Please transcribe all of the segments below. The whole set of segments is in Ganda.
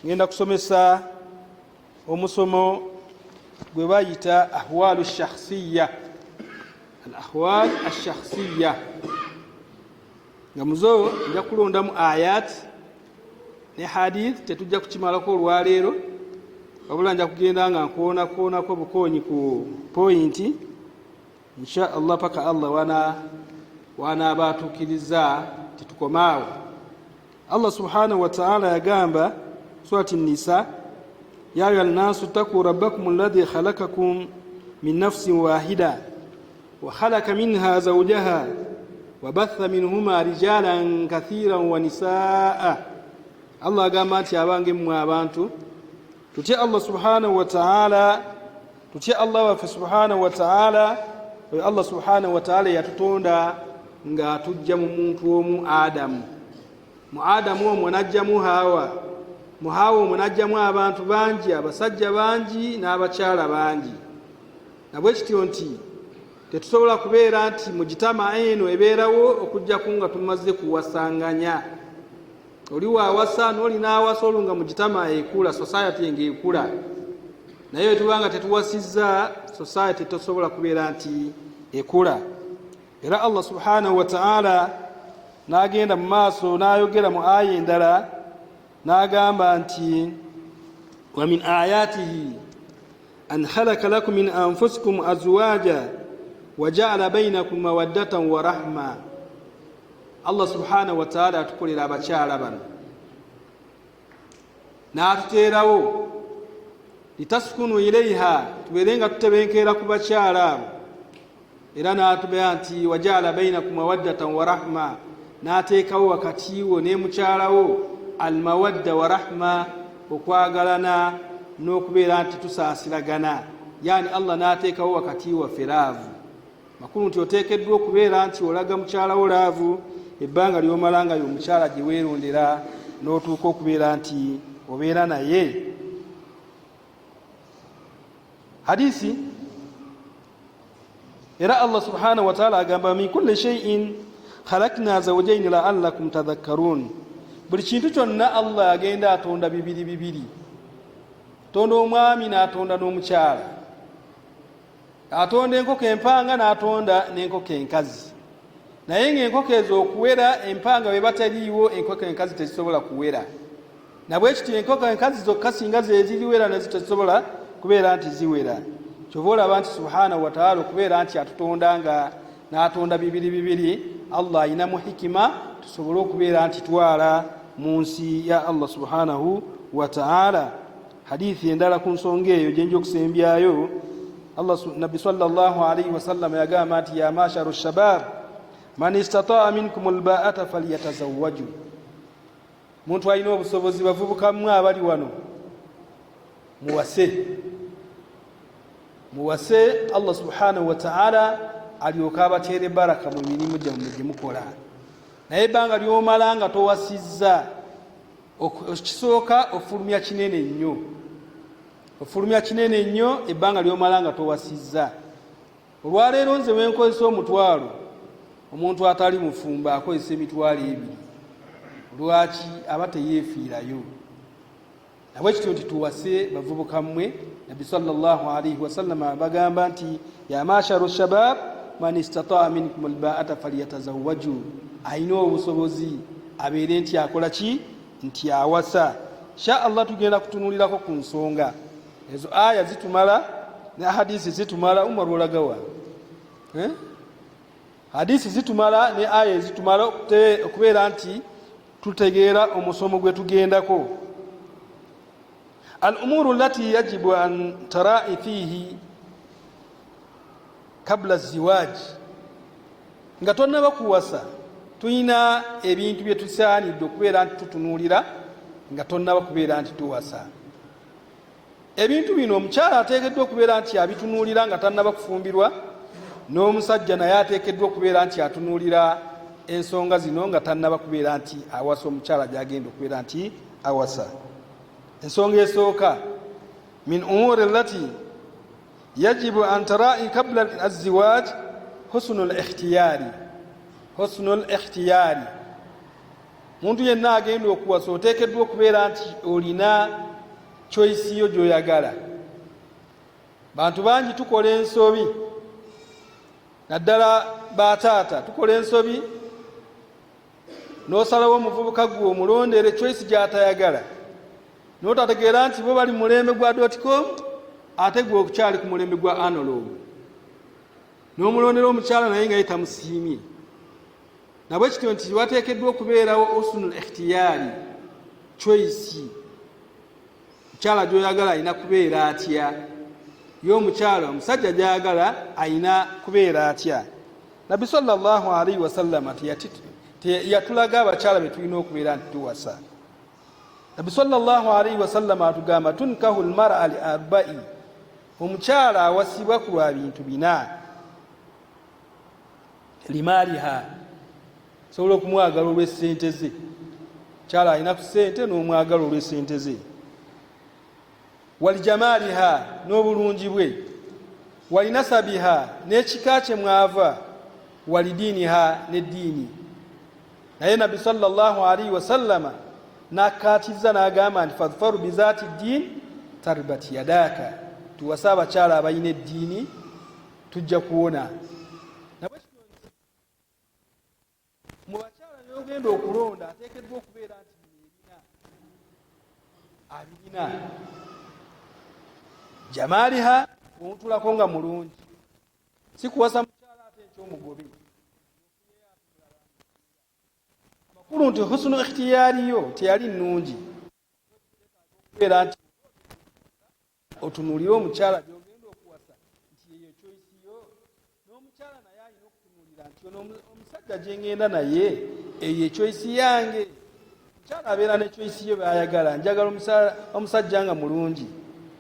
ngenda kusomesa omusomo gwe bayita ahwalu shakhsiyya, al ahwal ash-shakhsiyya, nga muzo nja kulondamu ayat ne hadith. Tetujja kukimalako olwaleero, wabula nja kugenda nga nkoonako bukonyi ku pointi insha Allah paka Allah wana batukiriza titukomaawo. Allah subhanahu wa ta'ala yagamba surati Nisa, ya ayuha nnasu ttaquu rabbakum alladhi khalaqakum min nafsin wahida wa khalaqa minha zawjaha wa batha minhuma rijalan kathiran wa nisaa. Allah agamba nti abange mmwe abantu tutye Allah subhanahu wa ta'ala, tutye Allah waffe subhanahu wa ta'ala. Allah subhanahu wa ta'ala yatutonda nga tujja mu muntu omu Adamu. Mu Adamu omwo najjamu Hawa, mu Hawa omwo najjamu abantu bangi, abasajja bangi n'abakyala bangi. Nabwe kityo nti tetusobola kubeera nti mu gitama eno ebeerawo okujjaku nga tumaze kuwasanganya. Oli waawasa n'oli n'awasa olunga mu gitama ekula, society ng'ekula. Naye tubanga tetuwasizza, society tesobola kubeera nti ekula. Era Allah subhanahu wa ta'ala n'agenda mu maaso n'ayogera mu aya endala n'agamba nti wa min ayatihi an khalaqa lakum min anfusikum azwaja wa ja'ala bainakum mawaddatan wa rahma. Allah subhanahu wa ta'ala atukolera abakyala bano n'atuteerawo litaskunu ilaiha, tubeerenga tutebenkeera ku bakyala abo. Era n'atubera nti waja'ala bainakum mawaddatan wa rahma, n'ateekawo wakati wo ne mukyalawo almawadda wa rahma, okwagalana n'okubeera nti tusaasiragana. Yani Allah n'ateekawo wakati waffe laavu. Makulu nti oteekeddwa okubeera nti olaga mukyalawo laavu ebbanga ly'omalanga y'omukyala gye weerondera n'otuuka okubeera nti obeera naye. Hadisi era Allah subhanahu wa ta'ala agamba min kulli shay'in khalaqna zawjayn la'allakum tadhakkarun. Buli kintu kyonna Allah agenda atonda bibiri bibiri. Tonda omwami n'atonda n'omukyala, atonda enkoko empanga n'atonda n'enkoko enkazi. Naye ng'enkoko ezo okuwera empanga bwe bataliiwo, enkoko enkazi tezisobola kuwera. Nabwe kityo enkoko enkazi zokka singa zeziriwera nazo tezisobola kubeera nti ziwera. Kyova olaba nti subhanahu wa ta'ala okubeera nti atutonda nga n'atonda bibiri bibiri, Allah ayinamu hikima tusobole okubeera nti twala mu nsi ya Allah subhanahu wa ta'ala. Hadithi endala ku nsonga eyo gye nja okusembyayo, Nabbi sallallahu alayhi wa sallam yagamba nti ya masharu shabab man istata'a minkum alba'ata falyatazawwaju. Muntu alina obusobozi, bavubukamwe abali wano muwase Allah subhanahu wa ta'ala alyoka abateere baraka mu mirimu gyammwe gye mukola. Naye ebbanga ly'omala nga towasizza, okisooka ofulumya kinene nnyo, ofulumya kinene nnyo ebbanga ly'omala nga towasizza. Olwaleero nze wenkozesa omutwalo, omuntu atali mufumba akozesa emitwalo ebiri. Lwaki? Aba teyeefiirayo. Nabwe kityo nti tuwase bavubukamwe. Nabbi sallallahu alayhi wa sallam bagamba nti ya masharu shabab man istata'a minkum alba'ata falyatazawwaju. Ayina obusobozi abeere nti akola ki? Nti awasa. Insha Allah tugenda kutunulirako ku nsonga ezo. Aya zitumala ne hadisi zitumala. Umar olagawa hadisi zitumala ne aya zitumala okubeera nti tutegeera omusomo gwe tugendako. Al-umuru allati yajibu an tara'i fihi kabla ziwaj. Nga tonnaba kuwasa tuyina ebintu bye tusaanidde okubeera nti tutunuulira nga tonnaba kubeera nti tuwasa. Ebintu bino omukyala ateekeddwa okubeera nti abitunuulira nga tannaba kufumbirwa, n'omusajja naye ateekeddwa okubeera nti atunuulira ensonga zino nga tannaba kubeera nti awasa omukyala gy'agenda okubeera nti awasa. Ensonga esooka min umuri allati yajibu an tara'i qabla az-ziwaj husnul ikhtiyari. Husnul ikhtiyari, muntu yenna agenda okuwasa oteekeddwa okubeera nti olina choice yo gy'oyagala. Bantu bangi tukola ensobi, naddala bataata tukola ensobi, n'osalawo omuvubuka gwe omulondere choice gy'atayagala, n'otategeera nti bo bali mulembe gwa .com ate gwe okukyali ku mulembe gwa analog, n'omulondera omukyala naye nga yetamusiimye. Nabwe kityo nti wateekeddwa okubeerawo husnul ikhtiyari, choice. Mukyala gy'oyagala alina kubeera atya, y'omukyala omusajja gy'ayagala alina kubeera atya. Nabbi sallallahu alaihi wasallam yatulaga abakyala be tulina okubeera nti tuwasa. Nabbi sallallahu alaihi wasallam atugamba tunkahu almar'a li arba'i, omukyala awasibwa ku lwa bintu bina. Limaliha, sobola okumwagala olw'essente ze. Mukyala alina ku ssente n'omwagala olw'essente ze. Walijamaliha, n'obulungi bwe. Walinasabiha, n'ekika kye mwava. Walidiniha, n'eddiini. Naye Nabbi sallallahu alaihi wasallama n'akkaatiriza n'agamba nti fadfaru bizaati ddiini taribat yadaaka, tuwasa abakyala abalina eddiini tujja kuwona. Mu bakyala n'ogenda okulonda ateekeddwa okubeera nti abirina. Jamaliha, omutulako nga mulungi, si kuwasa mukyala ate ekyomugobe. Amakulu nti husnu ikhtiyari yo teyali nnungi. Okubeera nti otunuulira omukyala gy'ogenda okuwasa nti yeyo choice yo, n'omukyala naye alina okutunuulira nti ono omusajja gye ngenda naye eyo choice yange. Omukyala abeera ne choice yo b'ayagala. Njagala omusajja nga mulungi,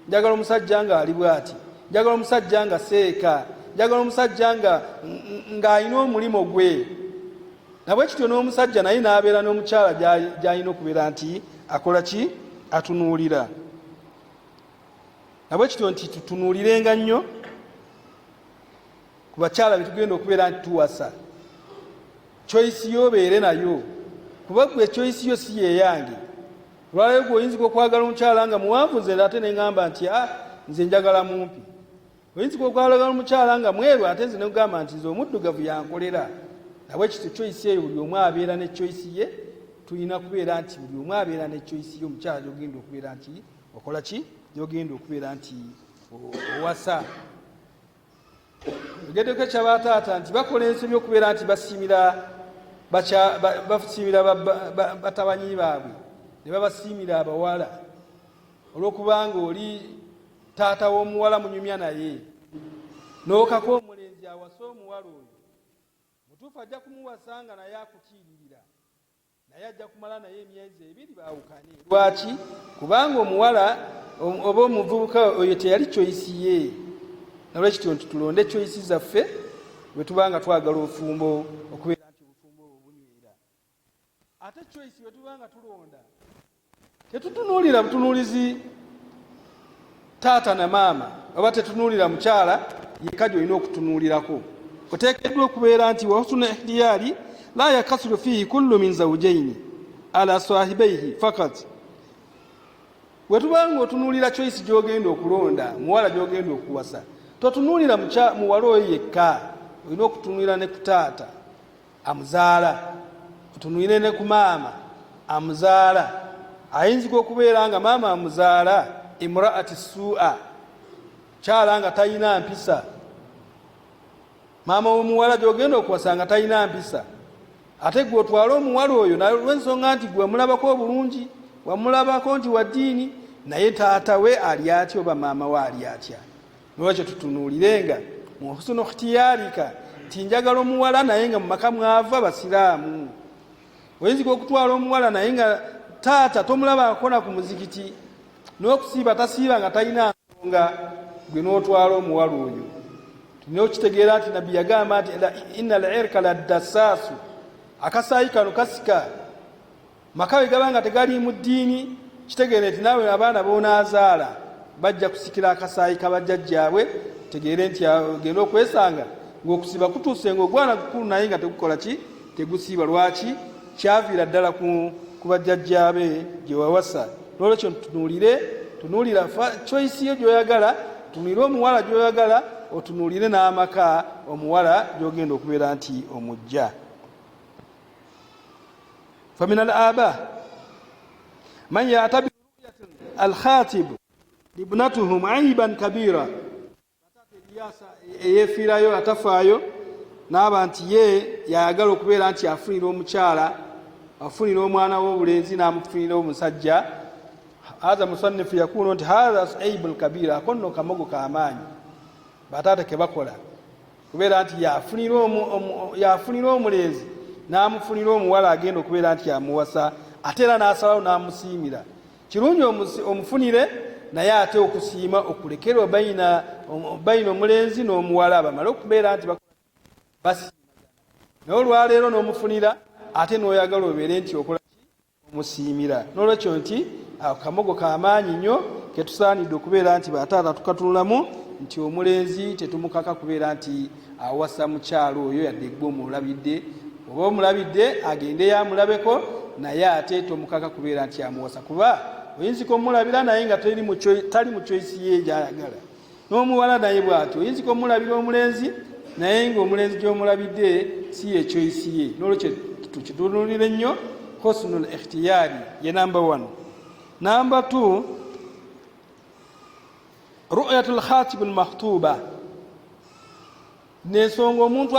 njagala omusajja nga ali bw'ati, njagala omusajja nga seeka, njagala omusajja ng'alina omulimu gwe. Nabwe kityo n'omusajja naye n'abeera n'omukyala gy'alina okubeera nti akola ki? Atunuulira. Nabwe kityo nti tutunuulirenga nnyo ku bakyala be tugenda okubeera nti tuwasa. Choice yo beere nayo, kuba gwe choice yo si yeyange. Olwaleero gwe oyinza okwagala omukyala nga muwanvu, nze ate ne ngamba nti nze njagala mumpi. Oyinza okwagala omukyala nga mweru, ate nze ne kugamba nti nze omuddugavu yankolera. Nabwe kityo choice eyo buli omu abeera ne choice ye. Tulina kubeera nti buli omu abeera ne choice ye. Omukyala gy'ogenda okubeera nti okola ki? Gy'ogenda okubeera nti owasa. Tugeddeko ekyabataata nti bakola ensobi okubeera nti basiimira batabanyi baabwe, ne babasiimira abawala. Olw'okubanga oli taata w'omuwala munyumya naye, n'okako omulenzi awasa omuwala oyo, mutuufu ajja kumuwasa nga naye akutiiririra, naye ajja kumala naye emyezi 2 baawukane. Lwaki? Kubanga omuwala oba omuvubuka oyo teyali choice ye. Nolwekityo nti tulonde choice zaffe bwe tubanga twagala obufumbo, okubeera nti obufumbo obwo bunywera. Ate choice bwe tubanga tulonda tetutunuulira butunuulizi taata na maama, oba tetunuulira mukyala yekka gy'olina okutunuulirako. Oteekeddwa okubeera nti wa husnu ikhtiyari la yakasiru fihi kullu min zawjaini ala sahibaihi fakat. Bwe tubanga otunuulira choice gy'ogenda okulonda, muwala gy'ogenda okuwasa, totunuulira muwala oyo yekka, olina okutunuulira ne ku taata amuzaala, otunuulire ne ku maama amuzaala. Ayinzika okubeera nga maama amuzaala imraati su'a, kyala nga talina mpisa. Maama w'omuwala gy'ogenda okuwasa nga talina mpisa, ate gwe otwala omuwala oyo n'olw'ensonga nti gwe wamulabako obulungi, wamulabako nti wa ddiini, naye taata we ali atya oba maama we ali atya. Nolwekyo tutunuulirenga mu husnu ikhtiyarika nti njagala omuwala naye nga mu maka mwava basiraamu. Oyinzika okutwala omuwala naye nga taata tomulaba akona ku muzikiti, n'okusiiba tasiiba nga talina nsonga, gwe n'otwala omuwala oyo. Tulina okitegeera nti Nabbi yagamba nti inna al-irka laddasaasu, akasaayi kano kasika. Maka bwe gaba nga tegaliimu ddiini, kitegeere nti naawe abaana b'onaazaala bajja kusikira akasaayi kabajjajjaabwe. Tegeere nti ogenda okwesanga ng'okusiiba kutuuse ng'ogwana gukulu naye nga tegukola ki? Tegusiiba. Lwaki? kyavira ddala ku bajjajjaabe gye wawasa. N'olwekyo tunuulira choice yo gy'oyagala, tunuulire omuwala gy'oyagala, otunuulire n'amaka omuwala gy'ogenda okubeera nti omujja. فمن الآباء من يعتبر رؤية الخاتب لابنتهم عيبا كبيرا. eyefiirayo atafaayo n'aba nti ye yayagala okubeera nti afunira omukyala, afunira omwana w'obulenzi n'amufunira omusajja. Hadha musannifu yakuno nti hadha aibul kabira, ako nno kamogo k'amaanyi bataata ke bakola, kubeera nti yafunira omulenzi n'amufunira omuwala agenda okubeera nti amuwasa, ate era n'asalawo n'amusiimira. Kirungi omufunire naye ate okusiima okulekerwa bayina omulenzi n'omuwala bamale okubeera nti basiimagana. Naye olwaleero n'omufunira ate n'oyagala obeere nti okola omusiimira. N'olwekyo nti kamogo k'amaanyi nnyo ketusaanidde okubeera nti bataata tukatunulamu nti omulenzi tetumukaka kubeera nti awasa mukyalo oyo yadde gwe omulabidde. Oba omulabidde agende yamulabeko, naye ate tomukaka kubeera nti amuwasa, kuba oyinzika omulabira naye nga tali mu choice ye gy'ayagala. N'omuwala naye bw'atyo oyinzika omulabira omulenzi naye ng'omulenzi gy'omulabidde si ye choice ye. N'olwekyo tukitunuulire nnyo. Husnul ikhtiyari ye number 1. Number 2, ru'yatul khatib al-makhtuba. N'ensonga omuntu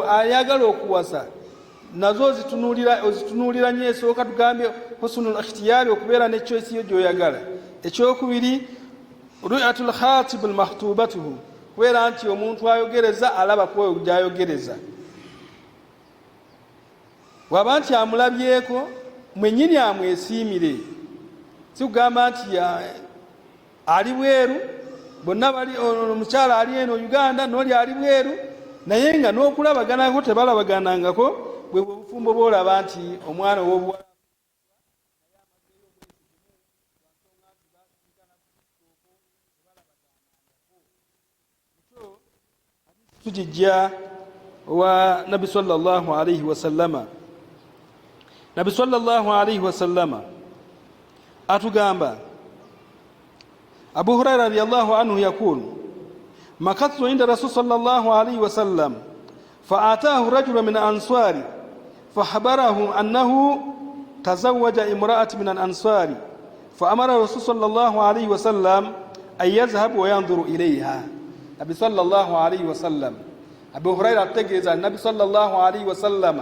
ayagala okuwasa nazo ozitunuulira nnyo. Esooka tugambye husnul ikhtiyari, okubeera ne choice yo gy'oyagala. Ekyokubiri, ru'yatul khatib al-makhtubatuhu, kubeera nti omuntu ayogereza alaba kwoyo gy'ayogereza. Waba nti amulabyeko mwennyini amwesiimire, si kugamba nti ali bweru, bonna bali omukyala ali eno Uganda n'oli ali bweru, naye nga n'okulabaganako tebalabaganangako. Bwe bufumbo bw'olaba nti omwana ow'obuwala tujijja wa Nabi sallallahu alayhi wa sallama. Nabi sallallahu alayhi wa sallama atugamba, Abu Huraira radiyallahu anhu yakul makathu inda Rasul sallallahu alayhi wa sallam فآتاه رجل من الأنصار فخبره أنه تزوج امرأة من الأنصار فأمر الرسول صلى الله عليه وسلم أن يذهب وينظر إليها. النبي صلى الله عليه وسلم Abu Huraira ategeeza Nabi sallallahu alayhi wa sallam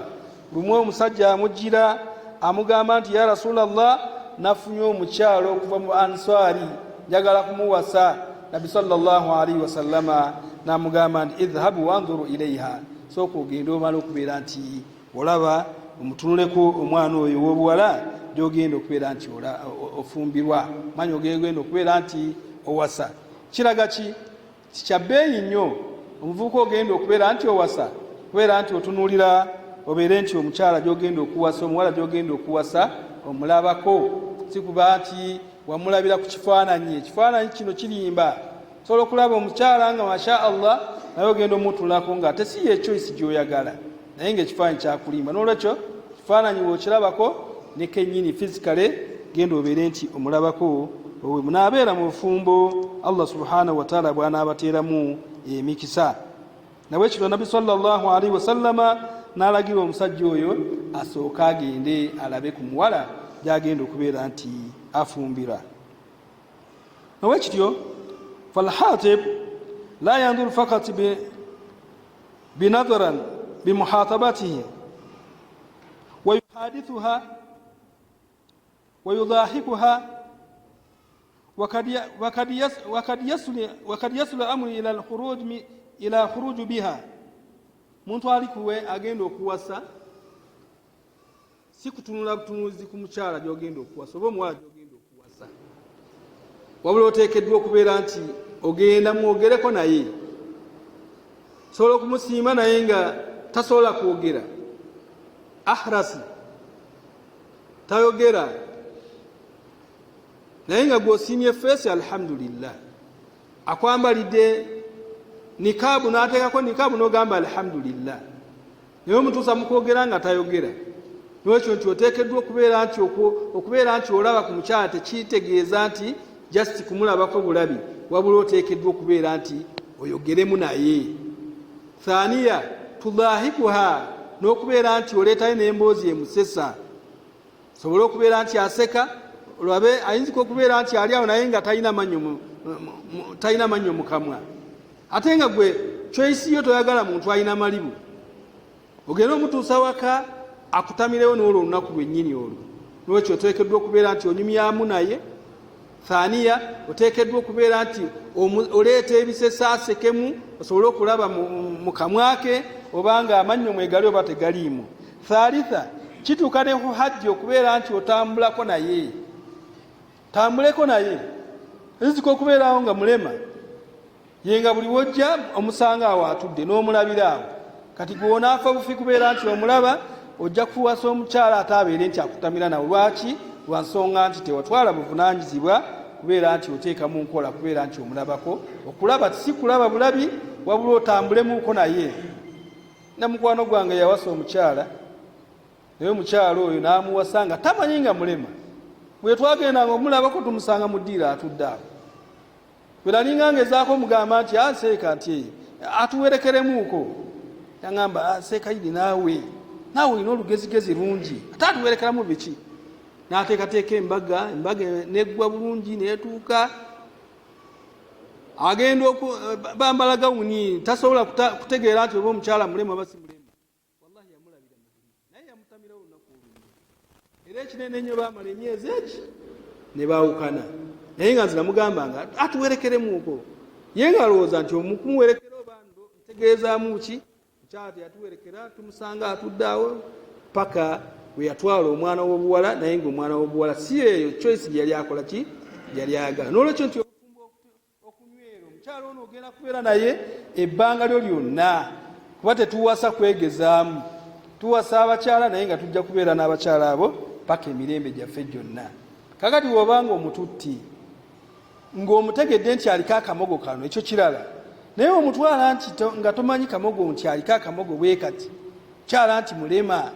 lumwe omusajja amujjira amugamba nti ya Rasulallah, nafunye omukyalo okuva mu Ansari njagala kumuwasa. Nabi sallallahu alayhi wa sallama n'amugamba nti idhhabu wanzuru ilayha, sooka ogenda omala okubeera nti olaba omutunuleko omwana oyo w'obuwala gy'ogenda okubeera nti ofumbirwa, manyi ogenda okubeera nti owasa. Kiraga ki? Kyabbeeyi nnyo omuvubuka ogenda okubeera nti owasa, kubeera nti otunuulira obeere nti omukyala gy'ogenda okuwasa, omuwala gy'ogenda okuwasa omulabako, si kuba nti wamulabira ku kifaananyi. Ekifaananyi kino kirimba. Osobola okulaba omukyala nga masha Allah naye ogenda omutunulako nga ate si ye choice gy'oyagala, naye ng'ekifaananyi kyakulimba. N'olwekyo ekifaananyi bw'okirabako ne kennyini physically genda obeere nti omulabako. Bwe munaabeera mu bufumbo Allah subhanahu wa ta'ala bw'anaabateeramu emikisa. Nawe ekiro Nabi sallallahu alayhi wa sallama n'alagira omusajja oyo asooka agende alabe ku muwala gy'agenda okubeera nti afumbira. Nawe ekityo falhatib la yanzuru fakat binadharan bimuhatabatihi wa yuhadithuha wa yudahikuha وقد يصل الأمر إلى الخروج بها. Muntu alikuwe agenda okuwasa si kutunula butunuzi ku mukyala gy'ogenda okuwasa oba omuwala gy'ogenda okuwasa, wabula oteekeddwa okubeera nti ogenda mwogereko naye. Sobola okumusiima naye nga tasobola kwogera, ahrasi tayogera, naye nga gw'osiimye feesi alhamdulillah. Akwambalidde nikaabu n'ateekako nikaabu n'ogamba alhamdulillah, naye omutuusa mu kwogera nga tayogera. N'ekyo nti oteekeddwa okubeera nti olaba ku mukyala tekitegeeza nti just kumulabako bulabi, wabula oteekeddwa okubeera nti oyogeremu naye. Thaniya tudahikuha, n'okubeera nti oleetayo n'emboozi emusesa, sobole okubeera nti aseka, olabe ayinzika okubeera nti ali awo naye nga talina mannyo mu kamwa, ate nga gwe choice yo toyagala muntu alina malibu, ogenda omutuusa waka akutamirewo n'olwo olunaku lwennyini olwo. N'ekyo oteekeddwa okubeera nti onyumyamu naye. Thaniya oteekeddwa okubeera nti oleeta ebisesa asekemu, osobole okulaba mu kamwa ke obanga amannyo mwegali oba tegaliimu. Thalitha kituuka ne ku hajji okubeera nti otambulako naye, tambuleko naye. Ayinzika okubeerawo nga mulema, yenga buli wojja omusanga awo atudde n'omulabira awo. Kati gw'onaafa bufi kubeera nti omulaba, ojja kufuwasa omukyala ate abeere nti akutamira nawe. Lwaki? Lwa nsonga nti tewatwala buvunaanyizibwa kubeera nti oteekamu nkola kubeera nti omulabako. Okulaba si kulaba bulabi, wabula otambulemuko naye. Na mukwano gwange yawasa omukyala, naye omukyala oyo n'amuwasa nga tamanyi nga mulema. Bwe twagendanga omulabako tumusanga mu ddiiro atudde awo. Bwe nalinga ngezaako mugamba nti seeka nti atuwerekeremuuko, yaŋŋamba seeka yidi naawe olina olugezigezi lungi, ate atuwerekeramu biki? N'ateekateeka embaga neggwa bulungi neetuuka. Agenda bambala gawuni, tasobola kutegeera nti oba omukyala mulema oba si mulema. Wallahi yamulabira naye yamutamirawo olunaku olumu. Era ekinene ennyo baamala emyezi eki ne baawukana. Naye nga nze namugamba nga atuwerekeremuuko. Ye nga alowooza nti omukumuwerekera oba ntegeezaamu ki? Mukyala teyatuwerekera, tumusanga atudde awo paka we yatwala omwana w'obuwala, naye ng'omwana w'obuwala si eyo choice yali akola ki? Yali ayagala. N'olwekyo nti obufumbo okunywera omukyala ono ogenda kubeera naye ebbanga lyo lyonna, kuba tetuwasa kwegezaamu. Tuwasa abakyala naye nga tujja kubeera n'abakyala abo paka emirembe gyaffe gyonna. Kakati bw'obanga omututti ng'omutegedde nti aliko akamogo kano, ekyo kirala. Naye omutwala nti nga tomanyi kamogo nti aliko akamogo bwe kati, kyala nti mulema.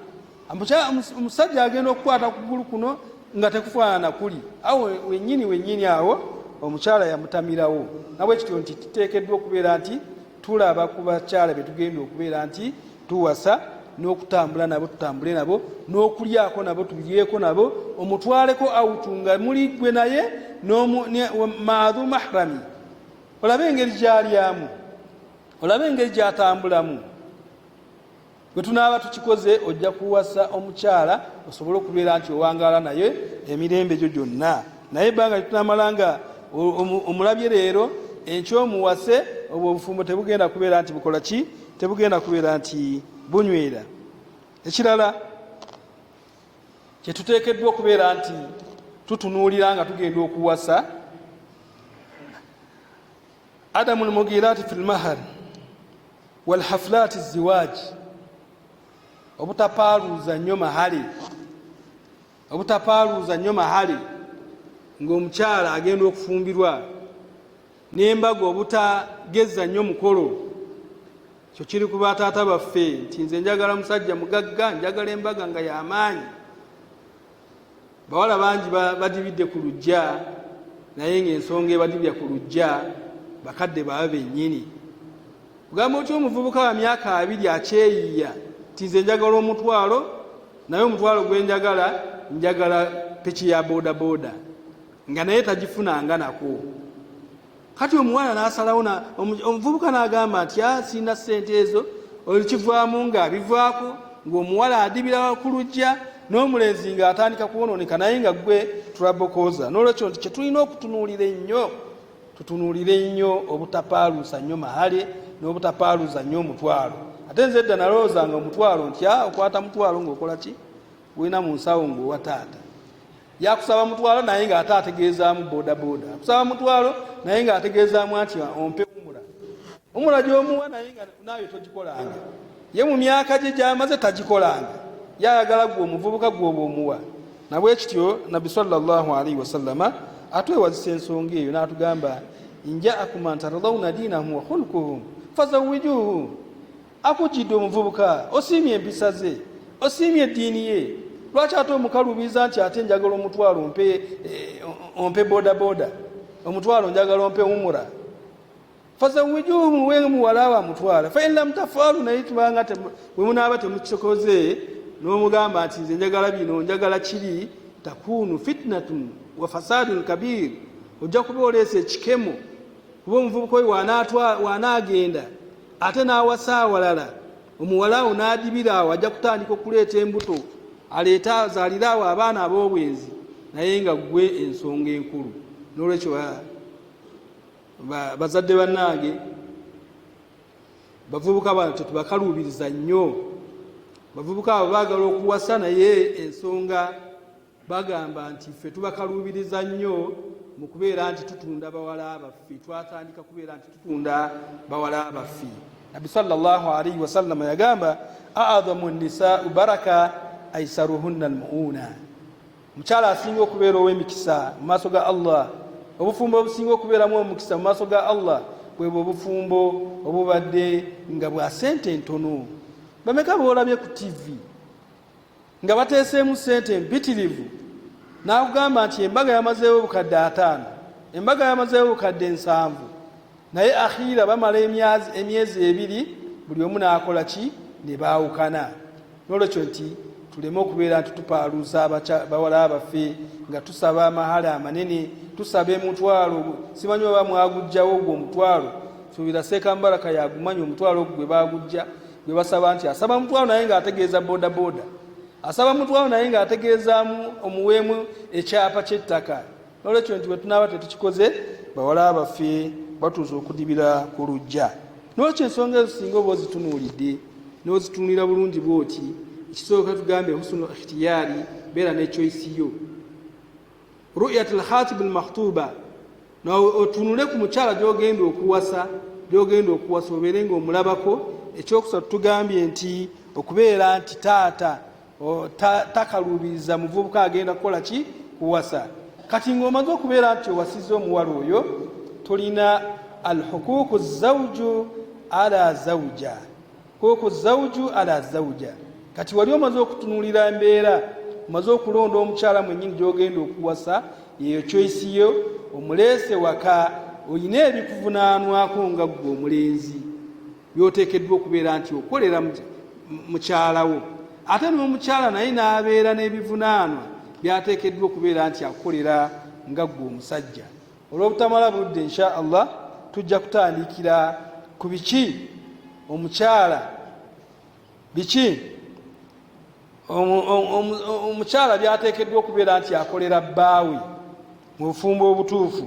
Omusajja agenda okukwata kugulu kuno nga tekufaanana kuli, awo wennyini awo omukyala yamutamirawo. Nabwe kityo nti tuteekeddwa okubeera nti tulaba ku bakyala be tugenda okubeera nti tuwasa, n'okutambula nabo tutambule nabo, n'okulyako nabo tulyeko nabo, omutwaleko awutu nga muli gwe naye maadhu mahrami. Olabe engeri gy'alyamu, olabe engeri gy'atambulamu. Bwe tunaaba tukikoze ojja kuwasa omukyala osobole okubeera nti owangaala naye emirembe gyo gyonna. Naye ebbanga litunamala nga omulabye leero enkyomuwase, obwo obufumbo tebugenda kubeera nti bukola ki? Tebugenda kubeera nti bunywera. Ekirala kyetuteekeddwa okubeera nti tutunuulira nga tugenda okuwasa, adamu lmugirati fi lmahar walhafulati ziwaji, obutapaaluuza nnyo mahale, obutapaaluuza nnyo mahale ng'omukyala agenda okufumbirwa, n'embaga obutagezza nnyo mukolo. Kyo kiri ku bataata baffe nti nze njagala musajja mugagga, njagala embaga nga y'amaanyi. Bawala bangi badibidde ku lujja, naye ng'ensonga ebadibya ku lujja bakadde baaba bennyini. Kugamba otyo omuvubuka wa myaka 2 akyeyiya nti nze njagala omutwalo, naye omutwalo gwe njagala peki ya bodaboda, nga naye tagifunanga nako. Kati omuwala n'asalawo, omuvubuka n'agamba nti sina ssente ezo, olikivaamu ng'abivaako, ng'omuwala adibira ku lujja n'omulenzi ng'atandika kuwonooneka, naye nga gwe tulabokooza. N'olwekyo nti kyetulina okutunuulira ennyo, tutunuulire nnyo obutapaaluusa nnyo mahale n'obutapaaluuza nnyo omutwalo. Ate nze edda nalowoozanga omutwalo nti okwata mutwalo ng'okola ki? Gwina mu nsawo ng'owa taata. Yakusaba mutwalo naye ng'ate ategeezaamu bodaboda. Akusaba mutwalo naye ng'ategeezaamu nti ompe umula gy'omuwa naye nga naawe togikolanga. Ye mu myaka gye gy'amaze tagikolanga. Yayagala gwe omuvubuka gw'oba omuwa. Nabwe kityo Nabbi sallallahu alaihi wasallama atwewazisa ensonga eyo n'atugamba injaakum man taradawna diinahum wa khuluquhum fazawwijuhu. Akujjidde omuvubuka, osiimye empisa ze, osiimye eddiini ye, lwaki ate omukaluubiza nti ate njagala omutwalo ompe bodaboda, omutwalo njagala ompe umura, fazawijuhu muwe muwala wa mutwala fa in lam tafaalu, naye tubanga bwe munaaba temukikoze n'omugamba nti nze njagala bino njagala kiri, takunu fitnatun wa fasadun kabir, ojja kuba oleesa ekikemo. Kuba omuvubuka oyo wanaagenda ate n'awasa awalala, omuwala awo n'adibira awo, ajja kutandika okuleeta embuto, aleeta azaalire awo abaana ab'obwenzi, naye nga gwe ensonga enkulu. N'olwekyo bazadde bannange, bavubuka bano tetubakaluubiriza nnyo. Bavubuka abo baagala okuwasa, naye ensonga bagamba nti ffe tubakaluubiriza nnyo mu kubeera nti tutunda bawala baffe. Twatandika kubeera nti tutunda bawala baffe. Nabi sallallahu alaihi wasallam yagamba a'adhamu nisaa'u baraka aisaruhunna almuuna, mukyala asinga okubeera ow'emikisa mu maaso ga Allah, obufumbo obusinga okubeeramu omukisa mu maaso ga Allah bwe obufumbo obubadde nga bwa sente ntono. Bameka boolabye ku TV nga bateeseemu sente mpitirivu, n'akugamba nti embaga yamazeewo obukadde 5, embaga yamazeewo obukadde 7, naye akhiira bamala emyezi 2, buli omu n'akola ki? Ne baawukana. N'olwekyo nti tuleme okubeera nti tupaaluusa bawala baffe nga tusaba amahala amanene, tusaba emutwalo. Simanyi oba mwagujjawo ogwo omutwalo, suubira Sekambaraka yagumanya omutwalo ogwo gwe baagujja, gwe basaba nti asaba mutwalo naye ng'ategeeza bodaboda, asaba mutwalo naye ng'ategeezaamu omuweemu ekyapa ky'ettaka. N'olwekyo nti bwe tunaaba tetukikoze, bawala baffe batuuza okudibira ku lujja. N'olwekyo ensonga ezo singa oba ozitunuulidde n'ozitunulira bulungi bw'oti, ekisooka tugambe husnul ikhtiyari, beera ne choice yo. Ru'yatul khatib al makhtuba, otunule ku mukyala gy'ogenda okuwasa, obeere ng'omulabako. Ekyokusatu tugambye nti okubeera nti taata takaluubiriza muvubuka agenda kukola ki? Kuwasa. Kati ng'omaze okubeera nti owasizza omuwala oyo, tulina alhuquuqu zawju ala zawja, huquuqu zawju ala zawja. Kati wali omaze okutunuulira embeera, omaze okulonda omukyala mwennyini gy'ogenda okuwasa, yeyo choice yo, omuleese waka, oyina ebikuvunaanwako nga ggwe omulenzi byoteekeddwa okubeera nti okolera mukyalawo, ate n'omukyala naye n'abeera n'ebivunaanwa byateekeddwa okubeera nti akolera nga ggwe omusajja. Olw'obutamala budde insha Allah tujja kutandikira ku biki omukyala omukyala byateekeddwa okubeera nti akolera bbaawe mu bufumbo obutuufu.